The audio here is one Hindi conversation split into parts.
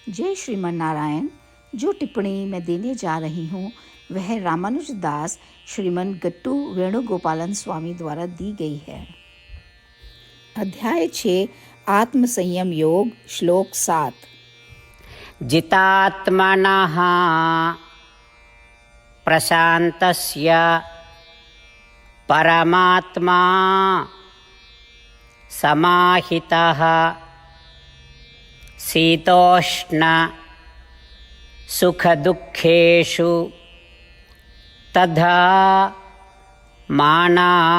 जय श्रीमन नारायण। जो टिप्पणी मैं देने जा रही हूँ वह रामानुज दास श्रीमन गट्टू वेणुगोपालन स्वामी द्वारा दी गई है। अध्याय 6 आत्म संयम योग, श्लोक 7। जितात्मनः प्रशान्तस्य परमात्मा समाहितः शीतोष्ण सुखदुःखेषु तथा मानावमानयोः।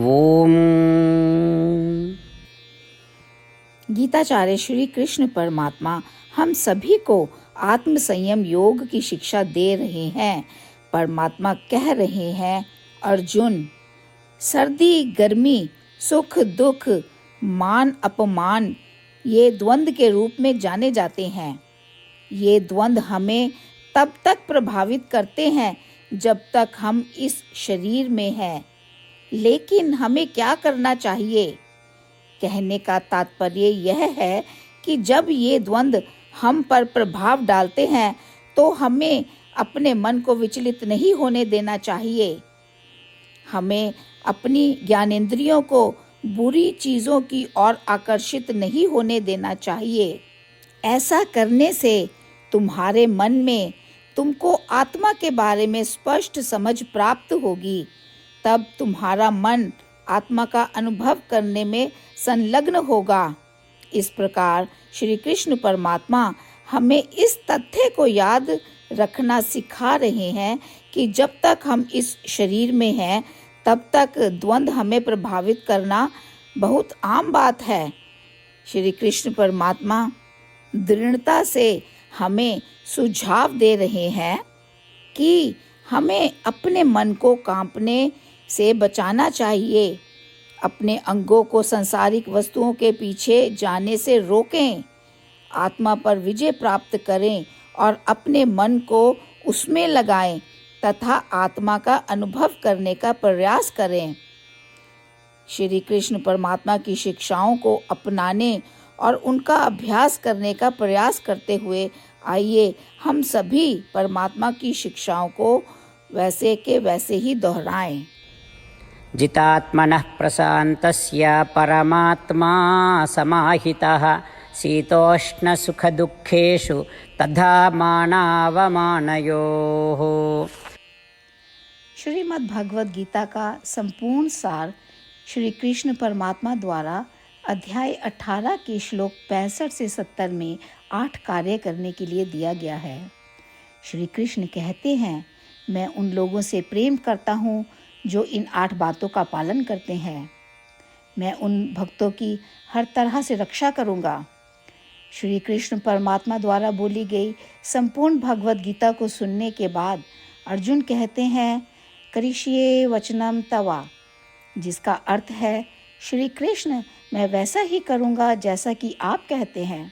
ओम। गीताचार्य श्री कृष्ण परमात्मा हम सभी को आत्म संयम योग की शिक्षा दे रहे हैं। परमात्मा कह रहे हैं, अर्जुन, सर्दी गर्मी, सुख दुख, मान अपमान ये द्वंद्व के रूप में जाने जाते हैं। ये द्वंद्व हमें तब तक प्रभावित करते हैं जब तक हम इस शरीर में हैं। लेकिन हमें क्या करना चाहिए? कहने का तात्पर्य यह है कि जब ये द्वंद्व हम पर प्रभाव डालते हैं तो हमें अपने मन को विचलित नहीं होने देना चाहिए। हमें अपनी ज्ञानेंद्रियों को बुरी चीजों की ओर आकर्षित नहीं होने देना चाहिए। ऐसा करने से तुम्हारे मन में तुमको आत्मा के बारे में स्पष्ट समझ प्राप्त होगी। तब तुम्हारा मन आत्मा का अनुभव करने में संलग्न होगा। इस प्रकार श्री कृष्ण परमात्मा हमें इस तथ्य को याद रखना सिखा रहे हैं कि जब तक हम इस शरीर में हैं तब तक द्वंद्व हमें प्रभावित करना बहुत आम बात है। श्री कृष्ण परमात्मा दृढ़ता से हमें सुझाव दे रहे हैं कि हमें अपने मन को कांपने से बचाना चाहिए। अपने अंगों को सांसारिक वस्तुओं के पीछे जाने से रोकें, आत्मा पर विजय प्राप्त करें और अपने मन को उसमें लगाएं तथा आत्मा का अनुभव करने का प्रयास करें। श्री कृष्ण परमात्मा की शिक्षाओं को अपनाने और उनका अभ्यास करने का प्रयास करते हुए आइए हम सभी परमात्मा की शिक्षाओं को वैसे के वैसे ही दोहराएं। जितात्मनः प्रशान्तस्य परमात्मा समाहितः शीतोष्ण सुखदुःखेषु तथा मानावमानयोः। श्रीमद् भगवद गीता का संपूर्ण सार श्री कृष्ण परमात्मा द्वारा अध्याय 18 के श्लोक 65 से 70 में 8 कार्य करने के लिए दिया गया है। श्री कृष्ण कहते हैं, मैं उन लोगों से प्रेम करता हूँ जो इन 8 बातों का पालन करते हैं। मैं उन भक्तों की हर तरह से रक्षा करूँगा। श्री कृष्ण परमात्मा द्वारा बोली गई संपूर्ण भगवद गीता को सुनने के बाद अर्जुन कहते हैं, करिष्ये वचनम तवा, जिसका अर्थ है, श्री कृष्ण, मैं वैसा ही करूँगा जैसा कि आप कहते हैं।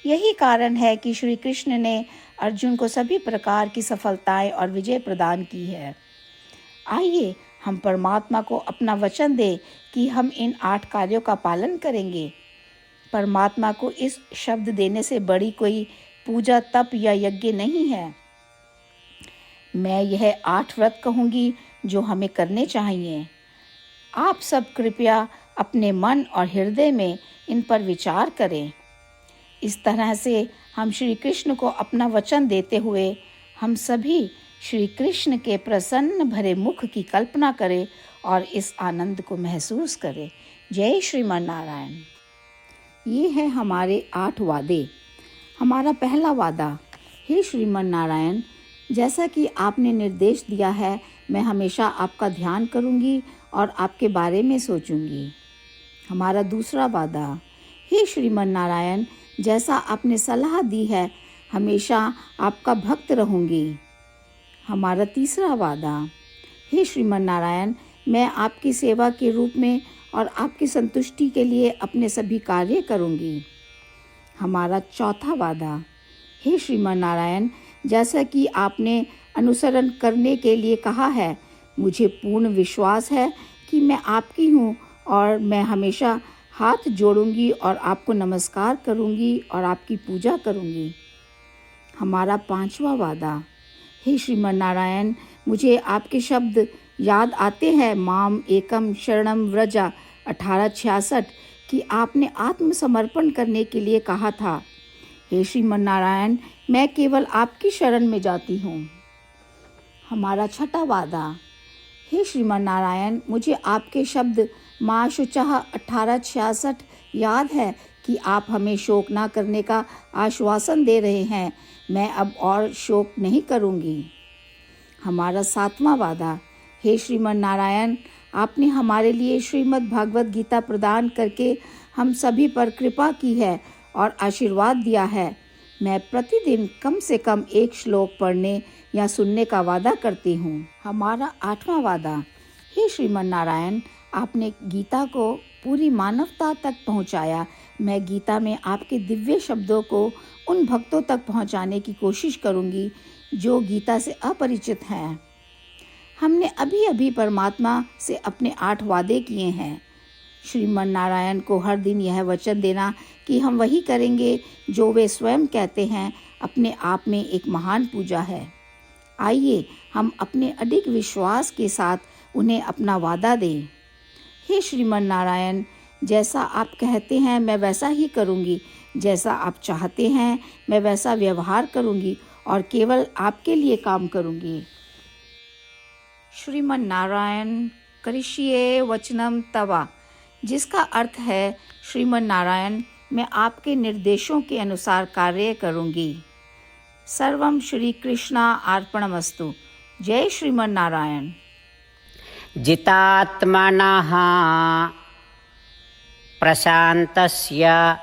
यही कारण है कि श्री कृष्ण ने अर्जुन को सभी प्रकार की सफलताएं और विजय प्रदान की है। आइए हम परमात्मा को अपना वचन दें कि हम इन 8 कार्यों का पालन करेंगे। परमात्मा को इस शब्द देने से बड़ी कोई पूजा, तप या यज्ञ नहीं है। मैं यह 8 व्रत कहूँगी जो हमें करने चाहिए। आप सब कृपया अपने मन और हृदय में इन पर विचार करें। इस तरह से हम श्री कृष्ण को अपना वचन देते हुए हम सभी श्री कृष्ण के प्रसन्न भरे मुख की कल्पना करें और इस आनंद को महसूस करें। जय श्रीमन नारायण। ये है हमारे 8 वादे। हमारा पहला वादा, हे श्रीमन नारायण, जैसा कि आपने निर्देश दिया है, मैं हमेशा आपका ध्यान करूंगी और आपके बारे में सोचूंगी। हमारा दूसरा वादा, हे श्रीमन नारायण, जैसा आपने सलाह दी है, हमेशा आपका भक्त रहूंगी। हमारा तीसरा वादा, हे श्रीमन नारायण, मैं आपकी सेवा के रूप में और आपकी संतुष्टि के लिए अपने सभी कार्य करूंगी। हमारा चौथा वादा, हे श्रीमन नारायण, जैसा कि आपने अनुसरण करने के लिए कहा है, मुझे पूर्ण विश्वास है कि मैं आपकी हूँ और मैं हमेशा हाथ जोड़ूंगी और आपको नमस्कार करूंगी और आपकी पूजा करूंगी। हमारा 5वां वादा। हे श्रीमन नारायण, मुझे आपके शब्द याद आते हैं, माम एकम शरणम व्रजा 1866, कि आपने आत्मसमर्पण करने के लिए कहा था। हे श्रीमन नारायण, मैं केवल आपकी शरण में जाती हूँ। हमारा 6वां वादा। हे श्रीमन नारायण, मुझे आपके शब्द माँ शुचः 1866 याद है कि आप हमें शोक ना करने का आश्वासन दे रहे हैं। मैं अब और शोक नहीं करूँगी। हमारा 7वां वादा। हे श्रीमन नारायण, आपने हमारे लिए श्रीमद् भागवत गीता प्रदान करके हम सभी पर कृपा की है और आशीर्वाद दिया है। मैं प्रतिदिन कम से कम 1 श्लोक पढ़ने या सुनने का वादा करती हूँ। हमारा 8वां वादा। हे श्रीमन नारायण, आपने गीता को पूरी मानवता तक पहुँचाया। मैं गीता में आपके दिव्य शब्दों को उन भक्तों तक पहुँचाने की कोशिश करूँगी जो गीता से अपरिचित हैं। हमने अभी अभी परमात्मा से अपने 8 वादे किए हैं। श्रीमन नारायण को हर दिन यह वचन देना कि हम वही करेंगे जो वे स्वयं कहते हैं, अपने आप में एक महान पूजा है। आइए हम अपने अडिग विश्वास के साथ उन्हें अपना वादा दें। हे श्रीमन नारायण, जैसा आप कहते हैं मैं वैसा ही करूँगी, जैसा आप चाहते हैं मैं वैसा व्यवहार करूँगी और केवल आपके लिए काम करूँगी। श्रीमन नारायण करिष्ये वचनम तवा, जिसका अर्थ है श्रीमन नारायण, मैं आपके निर्देशों के अनुसार कार्य करूँगी। सर्वम श्री कृष्णा अर्पणमस्तु। जय श्रीमन नारायण। जितात्मनः प्रशान्तस्य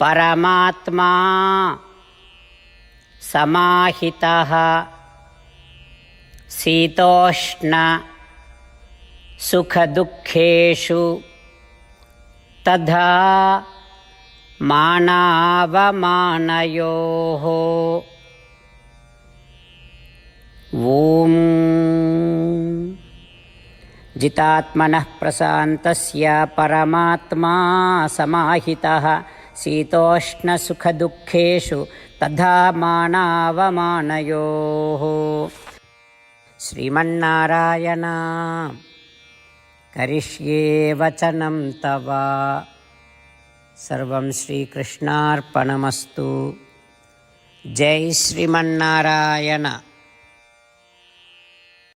परमात्मा समाहितः शीतोष्ण सुखदुःखेषु तथा मानावमानयोः। ॐ जितात्मनः प्रशान्तस्य परमात्मा समाहितः शीतोष्णसुखदुःखेषु तथा मानावमानयोः। श्रीमन्नारायण करिष्ये वचनं तव। सर्वं श्रीकृष्णार्पणमस्तु। जय श्रीमन्नारायण।